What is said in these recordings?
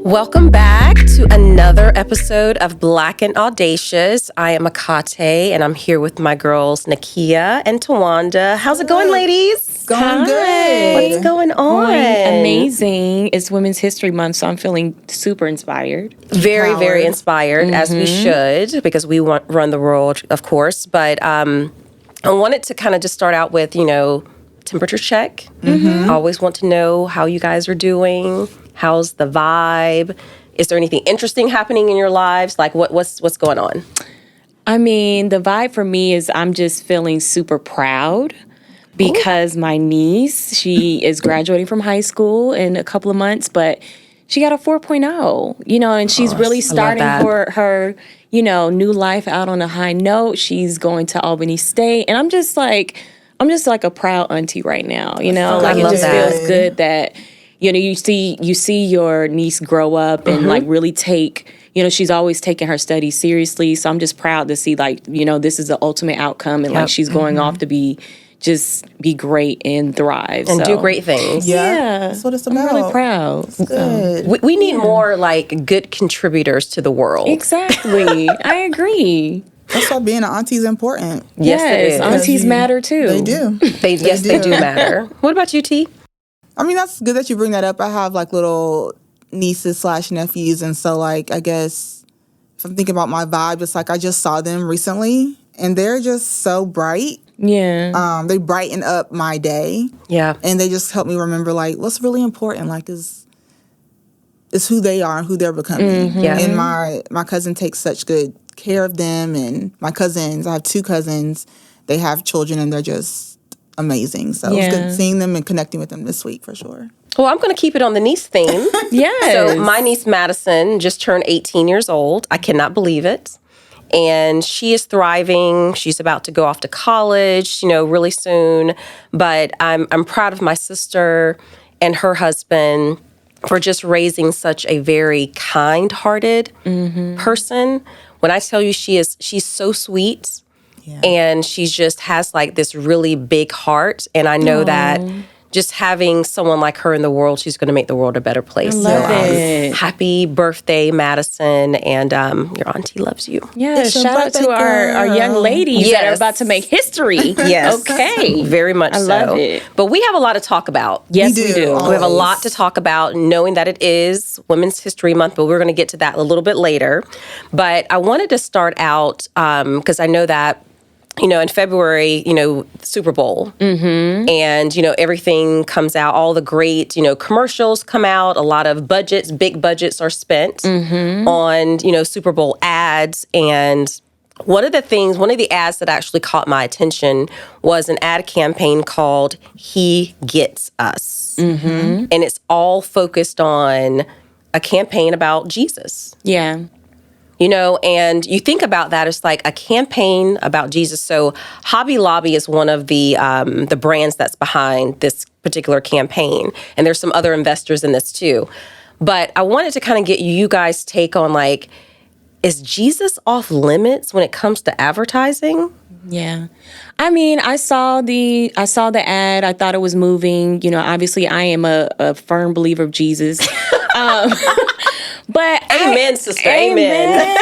Welcome back to another episode of Black and Audacious. I am Akate, and I'm here with my girls, Nakia and Tawanda. How's it going, ladies? Going good. What's going on? Amazing. It's Women's History Month, so I'm feeling super inspired. Very, very inspired, as we should, because we run the world, of course. But I wanted to kind of just start out with, temperature check. Always want to know how you guys are doing. How's the vibe? Is there anything interesting happening in your lives? Like, what's going on? I mean, the vibe for me is I'm just feeling super proud because my niece, she is graduating from high school in a couple of months, but she got a 4.0, and she's really starting for her, new life out on a high note. She's going to Albany State, and I'm just like a proud auntie right now, Like, it just feels good that you see your niece grow up and like really take, she's always taken her studies seriously. So I'm just proud to see this is the ultimate outcome and like she's going off to be great and thrive. And do great things. Yeah. That's what it's about. I'm really proud. It's good. We need more like good contributors to the world. Exactly. I agree. That's why being an auntie is important. Yes, aunties matter too. They do. They do matter. What about you, T? I mean, that's good that you bring that up. I have like little nieces / nephews. And so like, I guess if I'm thinking about my vibe, it's like I just saw them recently and they're just so bright. Yeah. They brighten up my day. Yeah. And they just help me remember like what's really important, like is who they are and who they're becoming. Yeah. And my cousin takes such good care of them, and my cousins, I have 2 cousins, they have children and they're just amazing. So it's good seeing them and connecting with them this week for sure. Well, I'm going to keep it on the niece theme. Yes. So my niece Madison just turned 18 years old. I cannot believe it. And she is thriving. She's about to go off to college, really soon. But I'm proud of my sister and her husband for just raising such a very kind-hearted person. When I tell you she's so sweet, and she just has like this really big heart. And I know that just having someone like her in the world, she's going to make the world a better place. I love it. Happy birthday, Madison, and your auntie loves you. Yeah, shout out to our young ladies that are about to make history. Yes. Okay. Very much so. I love it. But we have a lot to talk about. Yes, we do. We have a lot to talk about, knowing that it is Women's History Month, but we're going to get to that a little bit later. But I wanted to start out, because I know that in February, Super Bowl, and, everything comes out, all the great, commercials come out, a lot of big budgets are spent on, Super Bowl ads. And one of the ads that actually caught my attention was an ad campaign called He Gets Us. And it's all focused on a campaign about Jesus. Yeah. And you think about that, it's like a campaign about Jesus. So Hobby Lobby is one of the brands that's behind this particular campaign. And there's some other investors in this too. But I wanted to kind of get you guys' take on like, is Jesus off limits when it comes to advertising? Yeah. I mean, I saw the ad. I thought it was moving. Obviously I am a firm believer of Jesus. But amen, sister. Amen.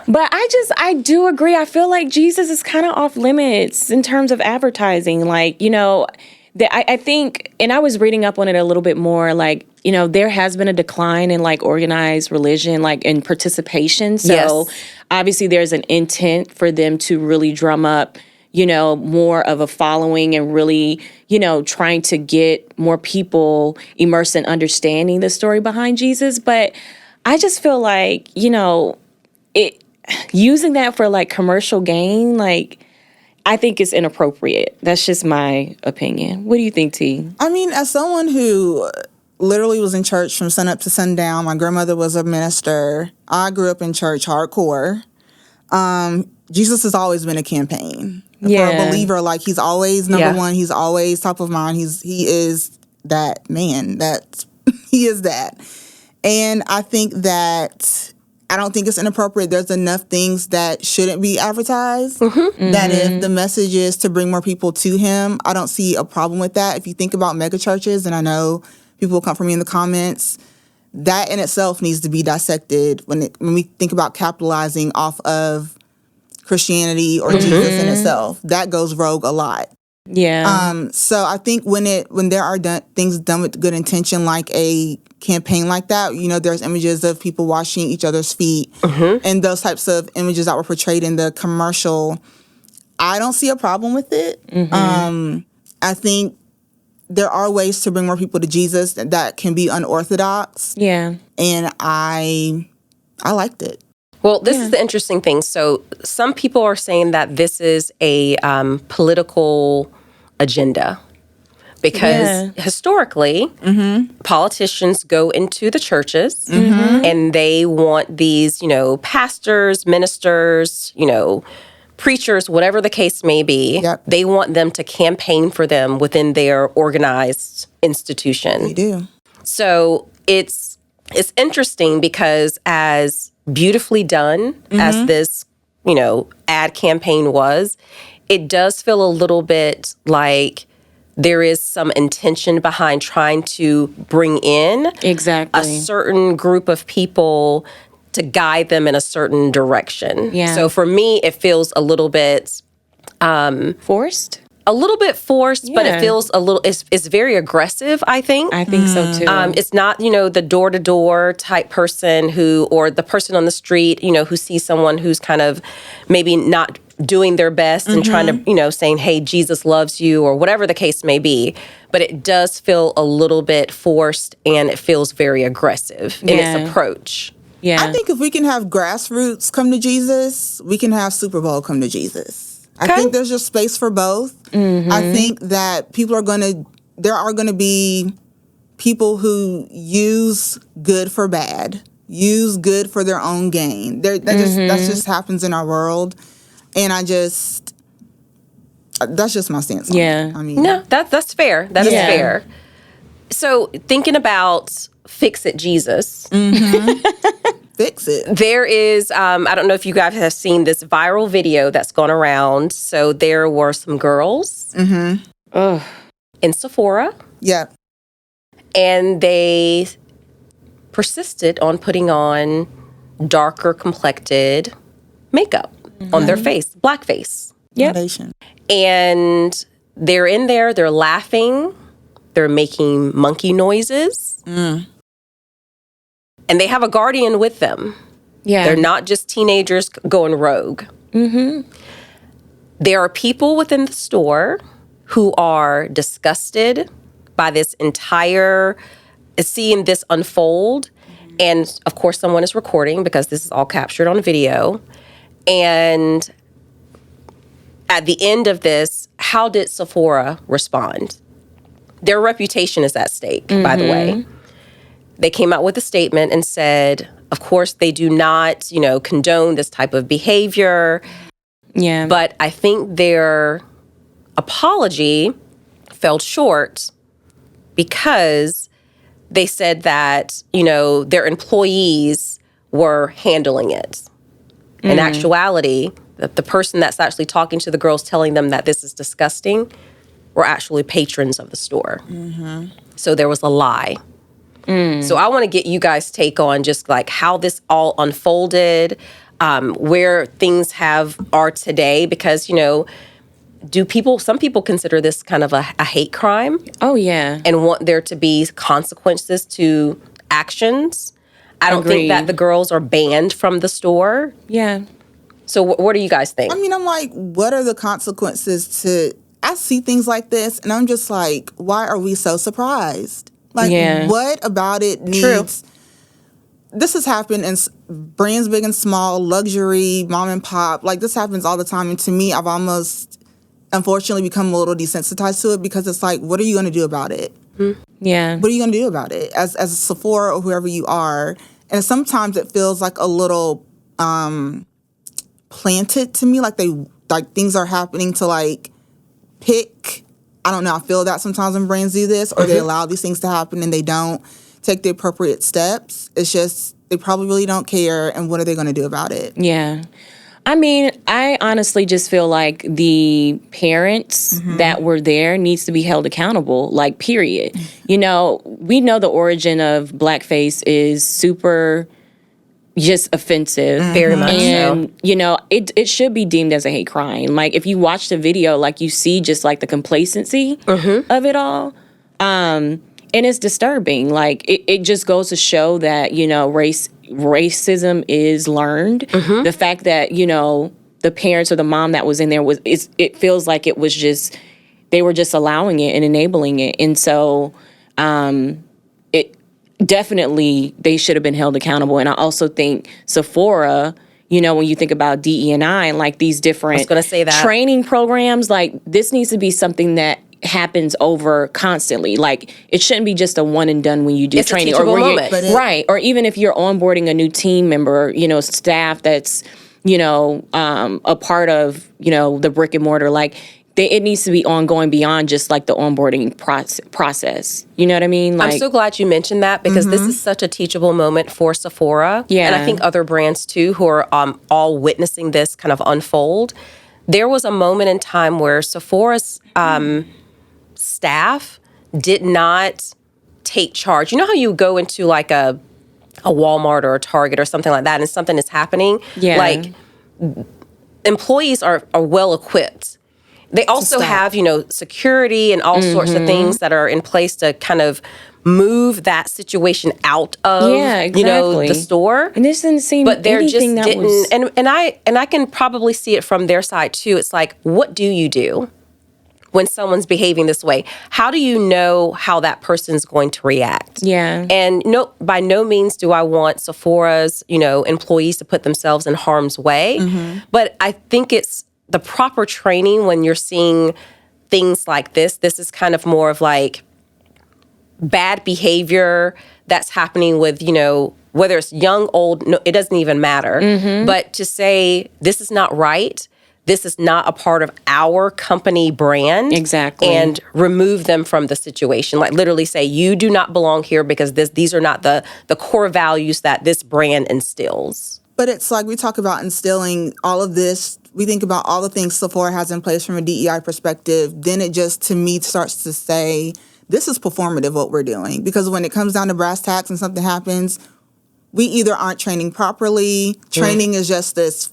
But I do agree. I feel like Jesus is kind of off limits in terms of advertising. Like, I think, and I was reading up on it a little bit more, like, there has been a decline in like organized religion, like in participation. So obviously there's an intent for them to really drum up, more of a following and really, trying to get more people immersed in understanding the story behind Jesus. But I just feel like, using that for like commercial gain, like, I think it's inappropriate. That's just my opinion. What do you think, T? I mean, as someone who literally was in church from sun up to sundown, my grandmother was a minister. I grew up in church hardcore. Jesus has always been a campaign. For a believer, like he's always number one. He's always top of mind. He is that man. He is that. And I think that I don't think it's inappropriate. There's enough things that shouldn't be advertised. That if the message is to bring more people to him, I don't see a problem with that. If you think about mega churches, and I know people will come for me in the comments, that in itself needs to be dissected when we think about capitalizing off of Christianity or Jesus in itself. That goes rogue a lot. Yeah. So I think when there are things done with good intention, like a campaign like that, there's images of people washing each other's feet and those types of images that were portrayed in the commercial. I don't see a problem with it. I think there are ways to bring more people to Jesus that can be unorthodox. Yeah. And I liked it. Well, this is the interesting thing. So some people are saying that this is a political agenda because historically, politicians go into the churches and they want these, pastors, ministers, preachers, whatever the case may be. Yep. They want them to campaign for them within their organized institution. They do. So it's interesting because as beautifully done as this, ad campaign was, it does feel a little bit like there is some intention behind trying to bring in Exactly. a certain group of people to guide them in a certain direction. Yeah. So for me, it feels a little bit Forced? a little bit forced, but it Yeah. feels it's very aggressive, I think. I think so too. It's not, the door-to-door type person or the person on the street, who sees someone who's kind of maybe not doing their best and trying to, saying, hey, Jesus loves you or whatever the case may be. But it does feel a little bit forced and it feels very aggressive in its approach. Yeah. I think if we can have grassroots come to Jesus, we can have Super Bowl come to Jesus. I think there's just space for both. I think that there are going to be people who use good for bad, use good for their own gain. That just happens in our world. And that's just my stance on it. I mean, No, that's fair. That is fair. So thinking about Fix It Jesus. fix it. There is, I don't know if you guys have seen this viral video that's gone around. So there were some girls in Sephora. Yeah. And they persisted on putting on darker complected makeup on their face, blackface. Foundation. And they're in there, they're laughing, they're making monkey noises. And they have a guardian with them. Yeah. They're not just teenagers going rogue. There are people within the store who are disgusted by this entire, seeing this unfold. And of course, someone is recording because this is all captured on video. And at the end of this, how did Sephora respond? Their reputation is at stake, by the way. They came out with a statement and said, of course, they do not, condone this type of behavior. Yeah. But I think their apology fell short because they said that, their employees were handling it. In actuality, the person that's actually talking to the girls telling them that this is disgusting were actually patrons of the store. So there was a lie. So I want to get you guys' take on just like how this all unfolded, where things are today, because, some people consider this kind of a hate crime? Oh, yeah. And want there to be consequences to actions. I don't think Agreed. that the girls are banned from the store. Yeah. So what do you guys think? I mean, I'm like, what are the consequences I see things like this and I'm just like, why are we so surprised? Like, what about it needs... This has happened in brands big and small, luxury, mom and pop. Like, this happens all the time. And to me, I've almost, unfortunately, become a little desensitized to it because it's like, what are you going to do about it? Yeah. What are you going to do about it as a Sephora or whoever you are? And sometimes it feels like a little planted to me, like things are happening to pick. I don't know. I feel that sometimes when brands do this, or they allow these things to happen and they don't take the appropriate steps. It's just they probably really don't care, and what are they going to do about it? Yeah. I mean, I honestly just feel like the parents that were there needs to be held accountable, like, period. You know, we know the origin of Blackface is super just offensive. Very much and, so. you know, it should be deemed as a hate crime. Like, if you watch the video, like, you see just, like, the complacency of it all. And it's disturbing. Like, it just goes to show that, you know, racism is learned. The fact that, you know, the parents or the mom that was in there it feels like it was just, they were just allowing it and enabling it. And so it definitely, they should have been held accountable. And I also think Sephora, you know, when you think about DE&I and like these different training programs, like this needs to be something that happens over constantly. Like, it shouldn't be just a one and done when you do training, a teachable moment. Right. Or even if you're onboarding a new team member, you know, staff that's, you know, a part of, you know, the brick and mortar, like it needs to be ongoing beyond just like the onboarding process. You know what I mean? Like, I'm so glad you mentioned that, because this is such a teachable moment for Sephora. Yeah. And I think other brands too, who are all witnessing this kind of unfold. There was a moment in time where Sephora's staff did not take charge. You know how you go into like a Walmart or a Target or something like that, and something is happening? Yeah. Like, employees are well equipped. They also have, you know, security and all sorts of things that are in place to kind of move that situation out of, you know, the store. And this didn't seem, but they're just didn't. Was... And I can probably see it from their side too. It's like, what do you do when someone's behaving this way? How do you know how that person's going to react? Yeah. And no, by no means do I want Sephora's, you know, employees to put themselves in harm's way. But I think it's the proper training when you're seeing things like this. This is kind of more of like bad behavior that's happening with, you know, whether it's young, old, no, it doesn't even matter. But to say this is not right, this is not a part of our company brand. Exactly. And remove them from the situation. Like, literally say, you do not belong here because these are not the core values that this brand instills. But it's like, we talk about instilling all of this. We think about all the things Sephora has in place from a DEI perspective. Then it just, to me, starts to say, this is performative what we're doing. Because when it comes down to brass tacks and something happens, we either aren't training properly. Training is just this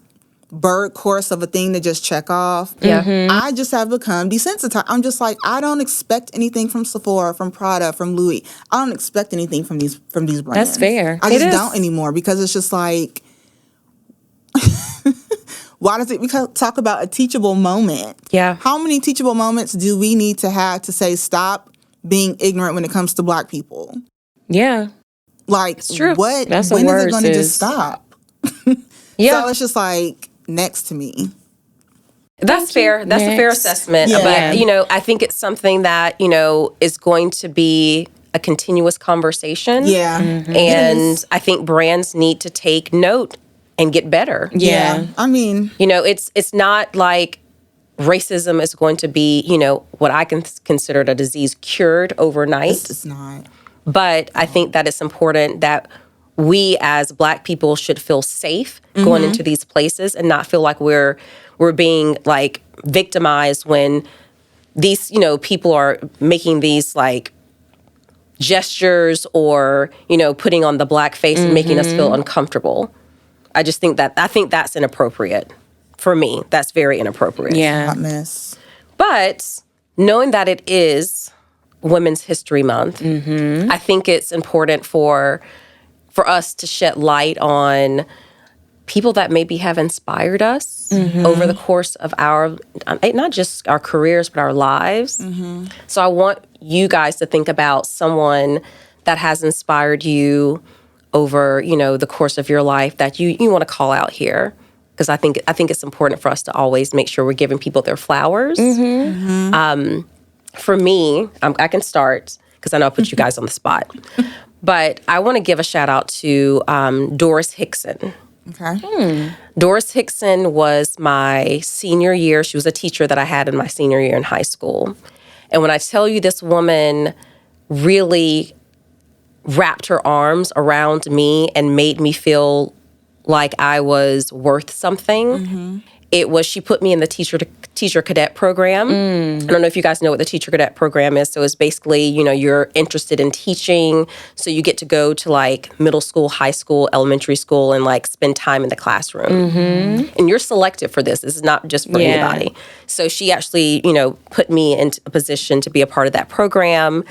bird course of a thing to just check off. I just have become desensitized. I'm just like, I don't expect anything from Sephora, from Prada, from Louis. I don't expect anything from these brands. That's fair. I just don't anymore, because it's just like, why does we talk about a teachable moment? Yeah. How many teachable moments do we need to have to say stop being ignorant when it comes to Black people? Yeah. Like, it's true. When is it going to just stop? Yeah. So it's just like, next to me. That's fair. That's a fair assessment. Yeah. But, you know, I think it's something that, you know, is going to be a continuous conversation. Yeah. And I think brands need to take note and get better. Yeah. I mean, you know, it's not like racism is going to be, you know, what I can consider a disease cured overnight. It's not. But I think that it's important that we as Black people should feel safe going into these places and not feel like we're being like victimized when these, you know, people are making these like gestures or, you know, putting on the black face and making us feel uncomfortable. I think that's inappropriate. For me, that's very inappropriate. Yeah. Hot mess. But knowing that it is Women's History Month, I think it's important for us to shed light on people that maybe have inspired us over the course of our, not just our careers, but our lives. So I want you guys to think about someone that has inspired you over, you know, the course of your life that you want to call out here. Because I think it's important for us to always make sure we're giving people their flowers. For me, I can start, because I know I put you guys on the spot. But I want to give a shout out to Doris Hickson. Okay. Doris Hickson was my senior year. She was a teacher that I had in my senior year in high school. And when I tell you, this woman really wrapped her arms around me and made me feel like I was worth something. It was, she put me in the teacher cadet program. I don't know if you guys know what the teacher cadet program is. So it's basically, you're interested in teaching. So you get to go to like middle school, high school, elementary school, and like spend time in the classroom. And you're selected for this. This is not just for anybody. So she actually, put me into a position to be a part of that program.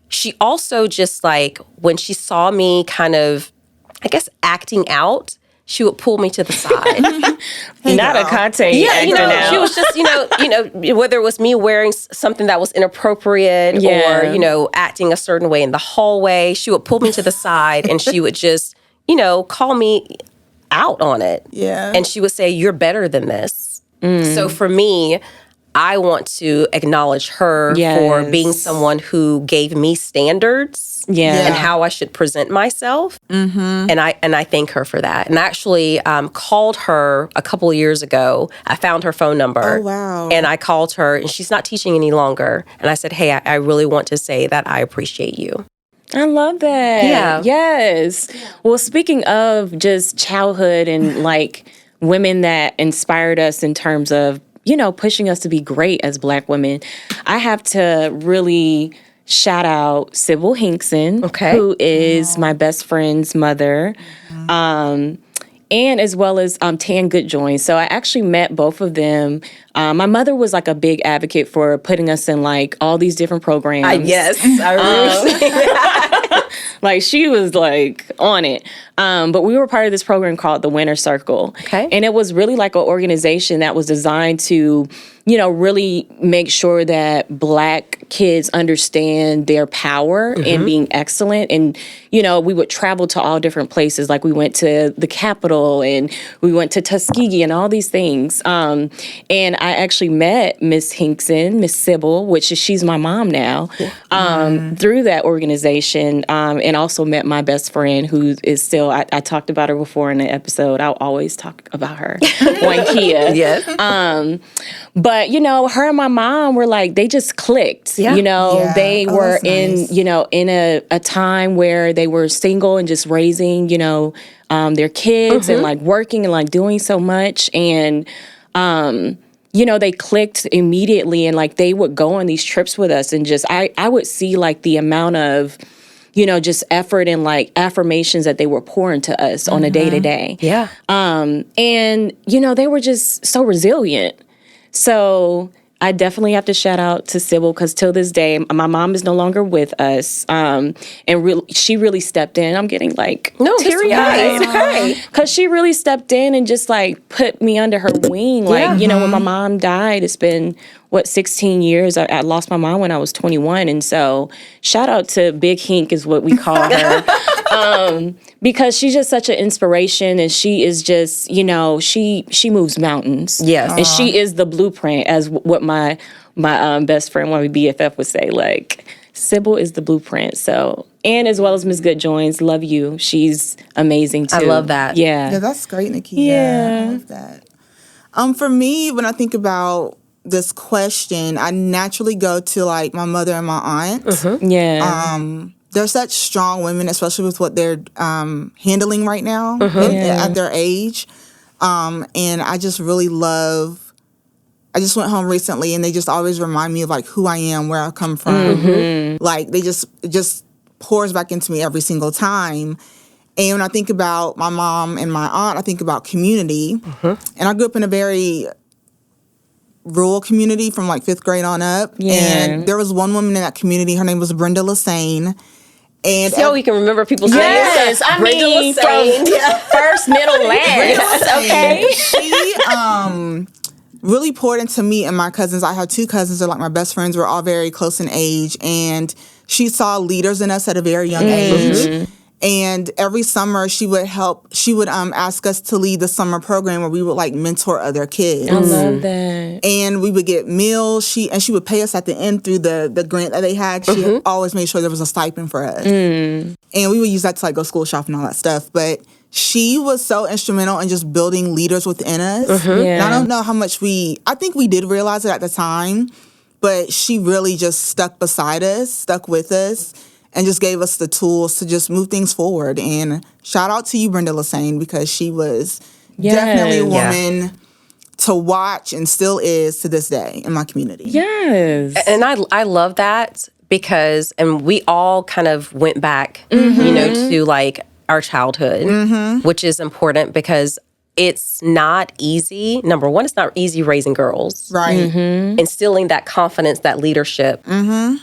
She also just like, when she saw me kind of, I guess, acting out, she would pull me to the side. Not a content actor now. She was just, whether it was me wearing something that was inappropriate or, acting a certain way in the hallway, she would pull me to the side and she would just, call me out on it. Yeah. And she would say, "You're better than this." So for me, I want to acknowledge her for being someone who gave me standards and how I should present myself. And I thank her for that. And I actually called her a couple of years ago. I found her phone number. Oh, wow. And I called her, and she's not teaching any longer. And I said, "Hey, I really want to say that I appreciate you." I love that. Yeah. Yes. Well, speaking of just childhood and like women that inspired us in terms of, pushing us to be great as Black women, I have to really shout out Sybil Hinkson, who is my best friend's mother, and as well as Tan Goodjoin. So I actually met both of them. My mother was like a big advocate for putting us in like all these different programs. Yes, I remember saying that. Like she was like on it. But we were part of this program called the Winter Circle. And it was really like an organization that was designed to, really make sure that Black kids understand their power and being excellent. And, we would travel to all different places. Like we went to the Capitol and we went to Tuskegee and all these things. And I actually met Miss Hinkson, Miss Sybil, she's my mom now, through that organization. And also met my best friend who is still, I talked about her before in the episode. I'll always talk about her, Wankia. Yes. But, her and my mom were like, they just clicked. They were in, in a time where they were single and just raising, their kids and like working and like doing so much. And, they clicked immediately and like they would go on these trips with us and just, I would see like the amount of, just effort and like affirmations that they were pouring to us on a day to day. Yeah. And, they were just so resilient. So I definitely have to shout out to Sybil because till this day, my mom is no longer with us. And she really stepped in. I'm getting like teary-eyed. Because she really stepped in and just like put me under her wing. Like, when my mom died, it's been, 16 years? I lost my mom when I was 21. And so shout out to Big Hink is what we call her. Because she's just such an inspiration and she is just, she moves mountains. Yes. And she is the blueprint as what my best friend, my BFF would say, like, Sybil is the blueprint. So, and as well as Ms. Goodjoins, love you. She's amazing too. I love that. Yeah, that's great, Nikita. Yeah. I love that. For me, when I think about this question, I naturally go to like my mother and my aunt. Yeah. They're such strong women, especially with what they're handling right now at their age. And I just really love, I just went home recently and they just always remind me of like who I am, where I come from. Like they it just pours back into me every single time. And when I think about my mom and my aunt, I think about community. And I grew up in a very rural community from like 5th grade on up. And there was one woman in that community, her name was Brenda Lassane. And we can remember people's names. Yes, I mean, from first, middle, last. Okay. She really poured into me and my cousins. I have 2 cousins. They're like my best friends. We're all very close in age. And she saw leaders in us at a very young age. And every summer she would ask us to lead the summer program where we would like mentor other kids. I love that. And we would get meals. She would pay us at the end through the grant that they had. She always made sure there was a stipend for us. And we would use that to like go school shopping and all that stuff. But she was so instrumental in just building leaders within us. And I don't know how much I think we did realize it at the time, but she really just stuck beside us, stuck with us. and just gave us the tools to just move things forward. And shout out to you, Brenda Lasane, because she was definitely a woman to watch and still is to this day in my community. Yes. And I love that because, and we all kind of went back, to like our childhood, which is important because it's not easy. Number one, it's not easy raising girls. Right. Instilling that confidence, that leadership, and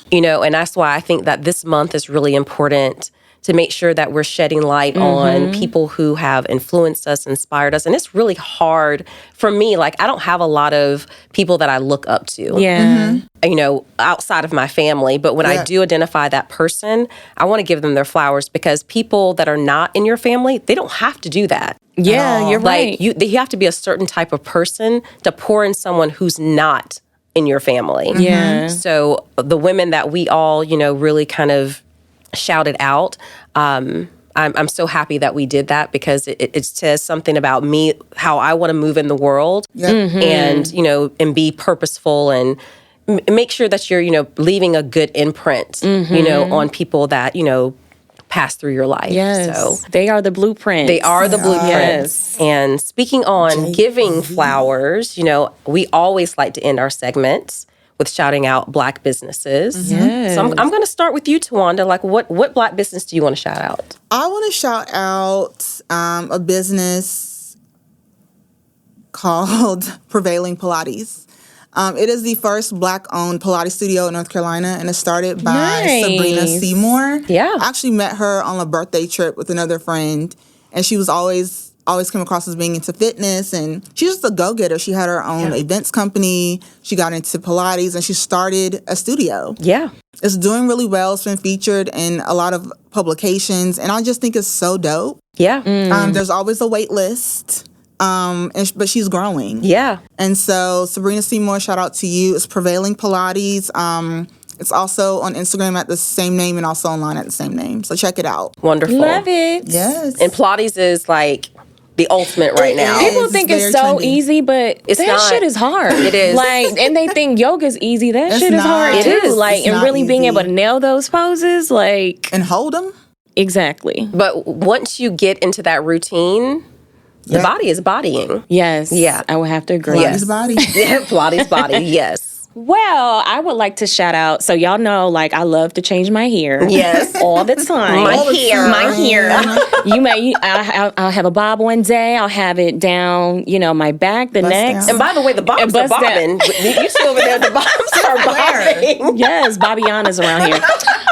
that's why I think that this month is really important to make sure that we're shedding light on people who have influenced us, inspired us. And it's really hard for me. Like, I don't have a lot of people that I look up to. Yeah. Outside of my family. But when I do identify that person, I want to give them their flowers because people that are not in your family, they don't have to do that. Yeah, you're right. Like, you have to be a certain type of person to pour in someone who's not in your family. Yeah. So the women that we all, really kind of shouted out, I'm so happy that we did that because it says something about me, how I want to move in the world and, and be purposeful and make sure that you're, leaving a good imprint, on people that, pass through your life. Yes. So they are the blueprint. they are the blueprints. Yes. And speaking on giving flowers, we always like to end our segments with shouting out Black businesses. Yes. So I'm going to start with you, Tawanda. Like, what Black business do you want to shout out? I want to shout out a business called Prevailing Pilates. It is the first Black-owned Pilates studio in North Carolina, and it started by Sabrina Seymour. Yeah. I actually met her on a birthday trip with another friend, and she was always come across as being into fitness, and she's just a go-getter. She had her own events company. She got into Pilates, and she started a studio. Yeah. It's doing really well. It's been featured in a lot of publications, and I just think it's so dope. Yeah. There's always a wait list. But she's growing. Yeah. And so Sabrina Seymour, shout out to you. It's Prevailing Pilates. It's also on Instagram at the same name and also online at the same name. So check it out. Wonderful. Love it. Yes. And Pilates is like the ultimate right now. People It's think it's very so trendy. easy, but It's that not. shit is hard. It is. Like, and they think yoga's easy. That It's shit is not. hard It too. is. Like, It's and not really being easy. able to nail those poses, like, And hold them. exactly. But once you get into that routine, the body is bodying. Yes. Yeah. I would have to agree. Pilates body. Pilates body, yes. Well, I would like to shout out. So y'all know, like, I love to change my hair. Yes. all the time. My hair. My hair. I'll have a bob one day. I'll have it down, my back the Bust next. down. And by the way, the bobs are bust that- bobbing. You see over there, the bobs are bobbing. Yes, Bobbiana's around here.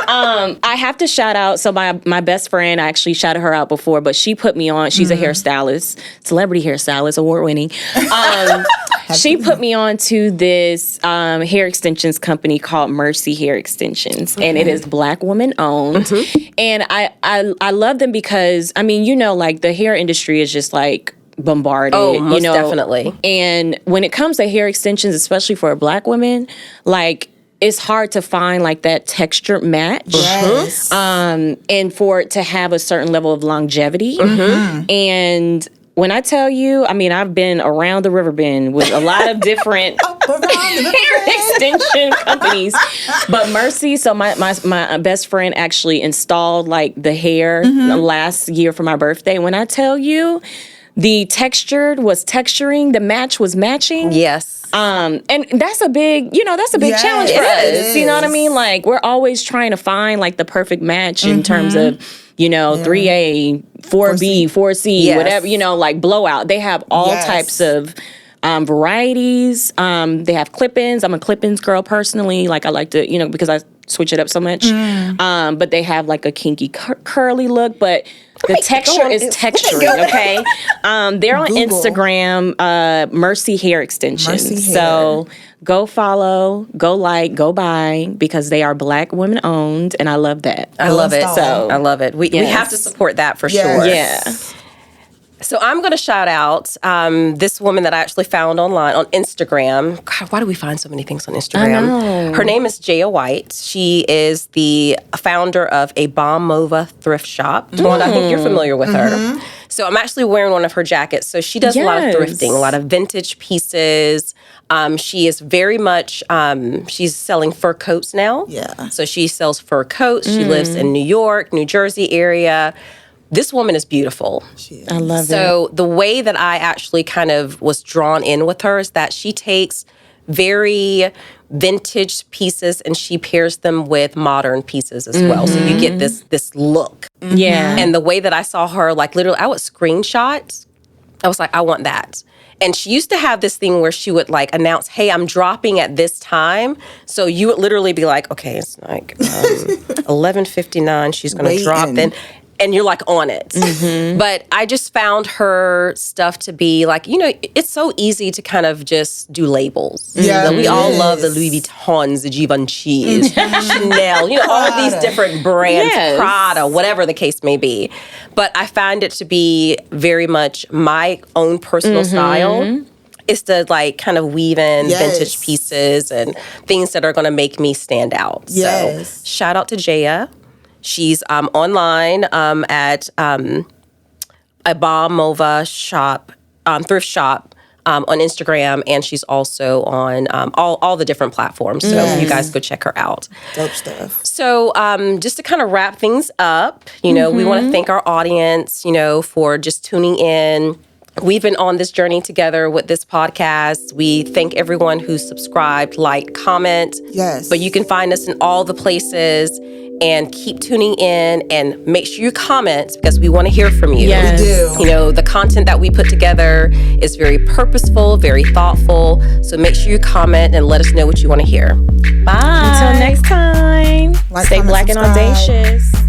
I have to shout out. So my best friend, I actually shouted her out before, but she put me on. She's a hairstylist, celebrity hairstylist, award winning. She put me on to this hair extensions company called Mercy Hair Extensions, and it is Black woman owned. And I love them because like the hair industry is just like bombarded. Oh, most definitely. And when it comes to hair extensions, especially for a Black woman, like, it's hard to find like that texture match. Yes. And for it to have a certain level of longevity. And when I tell you, I've been around the river bend with a lot of different hair extension companies. But Mercy, so my best friend actually installed like the hair last year for my birthday. When I tell you, the textured was texturing, the match was matching. Yes. And that's a big, Yes, challenge for it us. You know what I is. mean? Like, we're always trying to find like the perfect match in terms of, 3A, 4B, 4C, Yes. whatever, like blowout. They have all Yes. types of varieties. They have clip-ins. I'm a clip-ins girl personally. Like, I like to, because I switch it up so much. But they have like a kinky curly look, but the texture is texturing, okay? They're on Google. Instagram, Mercy Hair Extensions. Mercy Hair. So go follow, go like, go buy, because they are Black women owned, and I love that. I love it. So I love it. We have to support that for Yes. sure. yeah. So I'm going to shout out this woman that I actually found online on Instagram. God, why do we find so many things on Instagram? I know. Her name is Jaya White. She is the founder of a Muva thrift shop. Tawanda, I think you're familiar with her. So I'm actually wearing one of her jackets. So she does a lot of thrifting, a lot of vintage pieces. She is very much, she's selling fur coats now. Yeah. So she sells fur coats. She lives in New York, New Jersey area. This woman is beautiful. I love it. So the way that I actually kind of was drawn in with her is that she takes very vintage pieces and she pairs them with modern pieces as well. So you get this look. Yeah. And the way that I saw her, like literally, I would screenshot. I was like, I want that. And she used to have this thing where she would like announce, hey, I'm dropping at this time. So you would literally be like, okay, it's like 11:59. She's going to drop then. And you're like on it. But I just found her stuff to be like, it's so easy to kind of just do labels. Yeah, We all love the Louis Vuittons, the Givenchy's, Chanel, all of these different brands, Prada, whatever the case may be. But I find it to be very much my own personal style. Is to like kind of weave in vintage pieces and things that are going to make me stand out. So shout out to Jaya. She's online at a Bomb Muva shop, thrift shop on Instagram, and she's also on all the different platforms. So you guys go check her out. Dope stuff. So just to kind of wrap things up, we want to thank our audience, for just tuning in. We've been on this journey together with this podcast. We thank everyone who subscribed, liked, comment. Yes. But you can find us in all the places. And keep tuning in and make sure you comment because we want to hear from you. Yes. We do. The content that we put together is very purposeful, very thoughtful. So make sure you comment and let us know what you want to hear. Bye. Until next time, Like, stay comment, black and subscribe. audacious.